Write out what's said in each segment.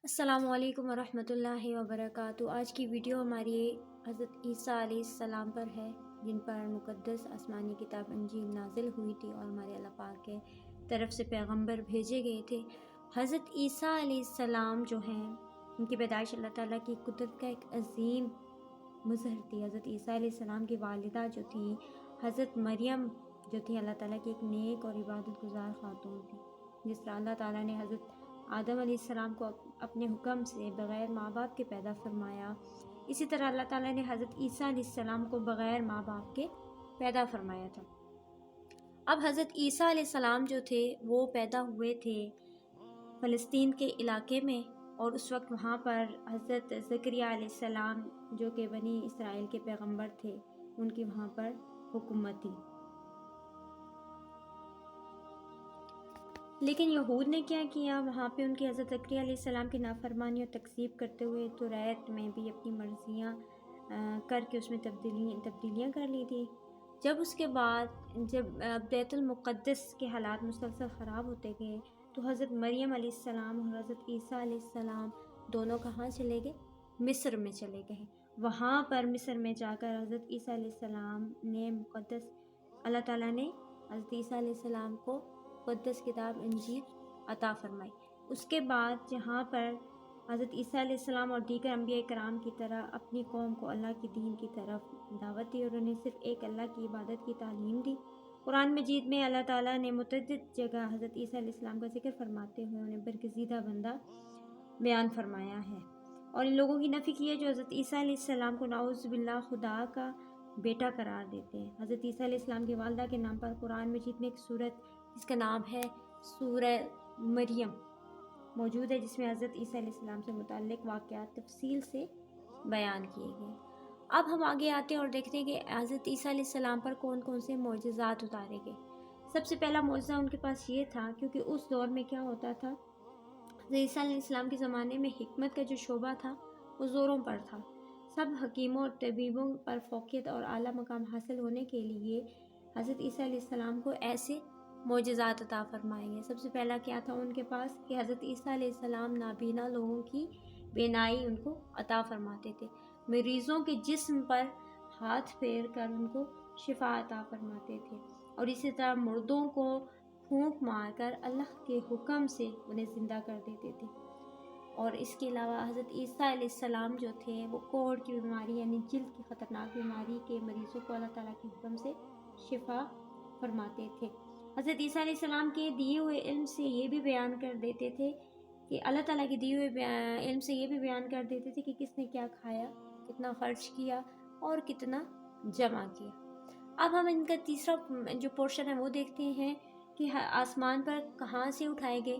السلام علیکم ورحمۃ اللہ وبرکاتہ۔ آج کی ویڈیو ہماری حضرت عیسیٰ علیہ السلام پر ہے، جن پر مقدس آسمانی کتاب انجیل نازل ہوئی تھی اور ہمارے اللہ پاک کے طرف سے پیغمبر بھیجے گئے تھے۔ حضرت عیسیٰ علیہ السلام جو ہیں، ان کی پیدائش اللہ تعالیٰ کی قدرت کا ایک عظیم مظہر تھی۔ حضرت عیسیٰ علیہ السلام کی والدہ جو تھیں حضرت مریم جو تھی، اللہ تعالیٰ کی ایک نیک اور عبادت گزار خاتون تھی۔ جس طرح اللہ تعالیٰ نے حضرت آدم علیہ السلام کو اپنے حکم سے بغیر ماں باپ کے پیدا فرمایا، اسی طرح اللہ تعالیٰ نے حضرت عیسیٰ علیہ السلام کو بغیر ماں باپ کے پیدا فرمایا تھا۔ اب حضرت عیسیٰ علیہ السلام جو تھے وہ پیدا ہوئے تھے فلسطین کے علاقے میں، اور اس وقت وہاں پر حضرت زکریہ علیہ السلام جو کہ بنی اسرائیل کے پیغمبر تھے، ان کی وہاں پر حکومت تھی۔ لیکن یہود نے کیا کیا، وہاں پہ ان کی حضرت زکریہ علیہ السلام کی نافرمانی اور تکذیب کرتے ہوئے توریت میں بھی اپنی مرضیاں کر کے اس میں تبدیلیاں کر لی تھی۔ جب اس کے بعد جب بیت المقدس کے حالات مسلسل خراب ہوتے گئے تو حضرت مریم علیہ السلام اور حضرت عیسیٰ علیہ السلام دونوں کہاں چلے گئے؟ مصر میں چلے گئے۔ وہاں پر مصر میں جا کر حضرت عیسیٰ علیہ السلام نے اللہ تعالیٰ نے حضرت عیسیٰ علیہ السلام کو مقدس کتاب انجیل عطا فرمائی۔ اس کے بعد جہاں پر حضرت عیسیٰ علیہ السلام اور دیگر انبیاء کرام کی طرح اپنی قوم کو اللہ کی دین کی طرف دعوت دی اور انہیں صرف ایک اللہ کی عبادت کی تعلیم دی۔ قرآن مجید میں اللہ تعالیٰ نے متعدد جگہ حضرت عیسیٰ علیہ السلام کا ذکر فرماتے ہوئے انہیں برگزیدہ بندہ بیان فرمایا ہے، اور ان لوگوں کی نفی کی ہے جو حضرت عیسیٰ علیہ السلام کو نعوذ باللہ خدا کا بیٹا قرار دیتے ہیں۔ حضرت عیسیٰ علیہ السلام کی والدہ کے نام پر قرآن مجید میں ایک سورت جس کا نام ہے سورہ مریم موجود ہے، جس میں حضرت عیسیٰ علیہ السلام سے متعلق واقعات تفصیل سے بیان کیے گئے۔ اب ہم آگے آتے ہیں اور دیکھتے ہیں کہ حضرت عیسیٰ علیہ السلام پر کون کون سے معجزات اتارے گئے۔ سب سے پہلا معجزہ ان کے پاس یہ تھا، کیونکہ اس دور میں کیا ہوتا تھا، حضرت عیسیٰ علیہ السلام کے زمانے میں حکمت کا جو شعبہ تھا وہ زوروں پر تھا۔ سب حکیموں اور طبیبوں پر فوقیت اور اعلیٰ مقام حاصل ہونے کے لیے حضرت عیسیٰ علیہ السلام کو ایسے معجزات عطا فرمائے گئے۔ سب سے پہلا کیا تھا ان کے پاس کہ حضرت عیسیٰ علیہ السلام نابینا لوگوں کی بینائی ان کو عطا فرماتے تھے، مریضوں کے جسم پر ہاتھ پھیر کر ان کو شفا عطا فرماتے تھے، اور اسی طرح مردوں کو پھونک مار کر اللہ کے حکم سے انہیں زندہ کر دیتے تھے۔ اور اس کے علاوہ حضرت عیسیٰ علیہ السلام جو تھے وہ کوڑ کی بیماری یعنی جلد کی خطرناک بیماری کے مریضوں کو اللہ تعالیٰ کے حکم سے شفا فرماتے تھے۔ حضرت عیسیٰ علیہ السلام کے دیے ہوئے علم سے یہ بھی بیان کر دیتے تھے کہ اللہ تعالیٰ کے دیے ہوئے علم سے یہ بھی بیان کر دیتے تھے کہ کس نے کیا کھایا، کتنا خرچ کیا اور کتنا جمع کیا۔ اب ہم ان کا تیسرا جو پورشن ہے وہ دیکھتے ہیں کہ آسمان پر کہاں سے اٹھائے گئے۔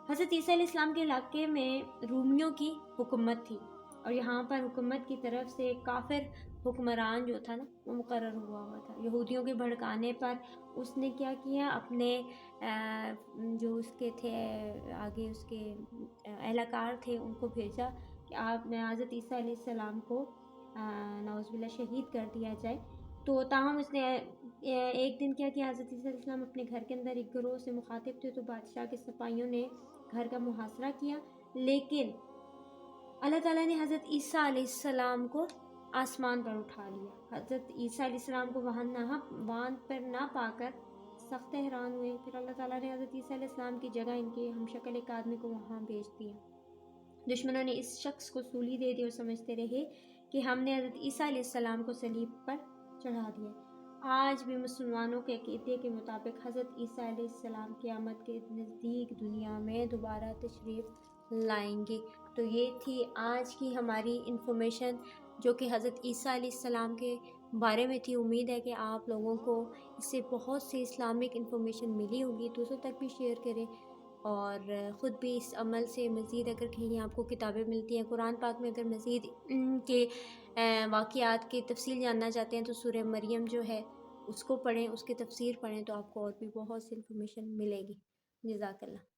حضرت عیسیٰ علیہ السلام کے علاقے میں رومیوں کی حکومت تھی، اور یہاں پر حکومت کی طرف سے کافر حکمران جو تھا نا وہ مقرر ہوا تھا۔ یہودیوں کے بھڑکانے پر اس نے کیا کیا، اپنے جو اس کے تھے آگے اس کے اہلکار تھے ان کو بھیجا کہ آپ نے حضرت عیسیٰ علیہ السلام کو نعوذ باللہ شہید کر دیا جائے۔ تو تاہم اس نے ایک دن کیا کیا، حضرت عیسیٰ علیہ السلام اپنے گھر کے اندر ایک گروہ سے مخاطب تھے، تو بادشاہ کے سپاہیوں نے گھر کا محاصرہ کیا، لیکن اللہ تعالیٰ نے حضرت عیسیٰ علیہ السلام کو آسمان پر اٹھا لیا۔ حضرت عیسیٰ علیہ السلام کو وہاں پر نہ پا کر سخت حیران ہوئے۔ پھر اللہ تعالیٰ نے حضرت عیسیٰ علیہ السلام کی جگہ ان کے ہم شکل ایک آدمی کو وہاں بھیج دیا۔ دشمنوں نے اس شخص کو سولی دے دی اور سمجھتے رہے کہ ہم نے حضرت عیسیٰ علیہ السلام کو صلیب پر چڑھا دیا۔ آج بھی مسلمانوں کے عقیدے کے مطابق حضرت عیسیٰ علیہ السلام قیامت کے نزدیک دنیا میں دوبارہ تشریف لائیں گے۔ تو یہ تھی آج کی ہماری انفارمیشن جو کہ حضرت عیسیٰ علیہ السلام کے بارے میں تھی۔ امید ہے کہ آپ لوگوں کو اس سے بہت سی اسلامک انفارمیشن ملی ہوگی، دوسروں تک بھی شیئر کریں، اور خود بھی اس عمل سے مزید اگر کہیں آپ کو کتابیں ملتی ہیں قرآن پاک میں، اگر مزید کے واقعات کی تفصیل جاننا چاہتے ہیں تو سورہ مریم جو ہے اس کو پڑھیں، اس کی تفسیر پڑھیں، تو آپ کو اور بھی بہت سی انفارمیشن ملے گی۔ جزاک اللہ۔